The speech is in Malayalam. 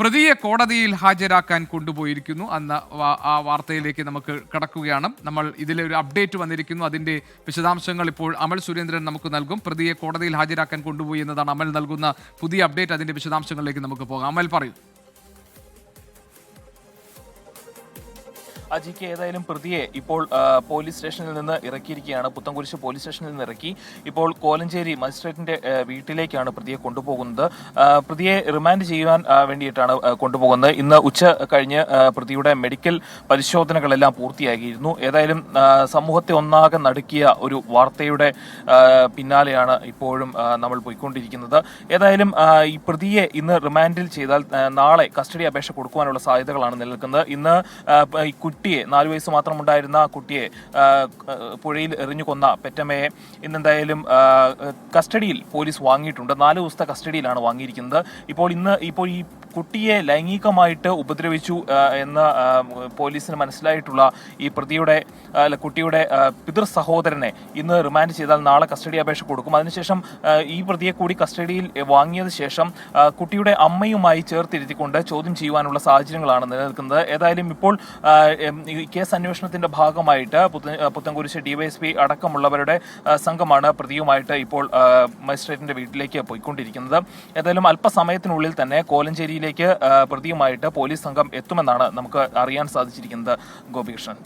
പ്രതിയെ കോടതിയിൽ ഹാജരാക്കാൻ കൊണ്ടുപോയിരിക്കുന്നു എന്ന ആ വാർത്തയിലേക്ക് നമുക്ക് കടക്കുകയാണ്. നമ്മൾ ഇതിലെ ഒരു അപ്ഡേറ്റ് വന്നിരിക്കുന്നു. അതിന്റെ വിശദാംശങ്ങൾ ഇപ്പോൾ അമൽ സുരേന്ദ്രൻ നമുക്ക് നൽകും. പ്രതിയെ കോടതിയിൽ ഹാജരാക്കാൻ കൊണ്ടുപോയി എന്നതാണ് അമൽ നൽകുന്ന പുതിയ അപ്ഡേറ്റ്. അതിന്റെ വിശദാംശങ്ങളിലേക്ക് നമുക്ക് പോകാം. അമൽ പറയൂ. അജിക്ക് ഏതായാലും പ്രതിയെ ഇപ്പോൾ പോലീസ് സ്റ്റേഷനിൽ നിന്ന് ഇറക്കിയിരിക്കുകയാണ്. പുത്തൻകുരിശ് പോലീസ് സ്റ്റേഷനിൽ നിന്ന് ഇറക്കി ഇപ്പോൾ കോലഞ്ചേരി മജിസ്ട്രേറ്റിന്റെ വീട്ടിലേക്കാണ് പ്രതിയെ കൊണ്ടുപോകുന്നത്. പ്രതിയെ റിമാൻഡ് ചെയ്യുവാൻ വേണ്ടിയിട്ടാണ് കൊണ്ടുപോകുന്നത്. ഇന്ന് ഉച്ച കഴിഞ്ഞ് പ്രതിയുടെ മെഡിക്കൽ പരിശോധനകളെല്ലാം പൂർത്തിയാക്കിയിരുന്നു. ഏതായാലും സമൂഹത്തെ ഒന്നാകെ നടുക്കിയ ഒരു വാർത്തയുടെ പിന്നാലെയാണ് ഇപ്പോഴും നമ്മൾ പോയിക്കൊണ്ടിരിക്കുന്നത്. ഏതായാലും ഈ പ്രതിയെ ഇന്ന് റിമാൻഡിൽ ചെയ്താൽ നാളെ കസ്റ്റഡി അപേക്ഷ കൊടുക്കുവാനുള്ള സാധ്യതകളാണ് നിലനിൽക്കുന്നത്. ഇന്ന് കുട്ടിയെ 4 വയസ്സ് മാത്രമുണ്ടായിരുന്ന കുട്ടിയെ പുഴയിൽ എറിഞ്ഞു കൊന്ന പെറ്റമ്മയെ ഇന്നെന്തായാലും കസ്റ്റഡിയിൽ പോലീസ് വാങ്ങിയിട്ടുണ്ട്. 4 ദിവസത്തെ കസ്റ്റഡിയിലാണ് വാങ്ങിയിരിക്കുന്നത്. ഇപ്പോൾ ഈ കുട്ടിയെ ലൈംഗികമായിട്ട് ഉപദ്രവിച്ചു എന്ന് പോലീസിന് മനസ്സിലായിട്ടുള്ള ഈ കുട്ടിയുടെ പിതൃ സഹോദരനെ ഇന്ന് റിമാൻഡ് ചെയ്താൽ നാളെ കസ്റ്റഡി അപേക്ഷ കൊടുക്കും. അതിനുശേഷം ഈ പ്രതിയെ കൂടി കസ്റ്റഡിയിൽ വാങ്ങിയതിനു ശേഷം കുട്ടിയുടെ അമ്മയുമായി ചേർത്തിരുത്തിക്കൊണ്ട് ചോദ്യം ചെയ്യുവാനുള്ള സാഹചര്യങ്ങളാണ് നിലനിൽക്കുന്നത്. ഏതായാലും ഇപ്പോൾ കേസ് അന്വേഷണത്തിന്റെ ഭാഗമായിട്ട് പുത്തൻകുരിശ് ഡിവൈഎസ്പി അടക്കമുള്ളവരുടെ സംഘമാണ് പ്രതിയുമായിട്ട് ഇപ്പോൾ മജിസ്ട്രേറ്റിന്റെ വീട്ടിലേക്ക് പോയിക്കൊണ്ടിരിക്കുന്നത്. ഏതായാലും അല്പസമയത്തിനുള്ളിൽ തന്നെ കോലഞ്ചേരിയിലേക്ക് പ്രതിയുമായിട്ട് പോലീസ് സംഘം എത്തുമെന്നാണ് നമുക്ക് അറിയാൻ സാധിച്ചിരിക്കുന്നത്. ഗോപികൃഷ്ണൻ.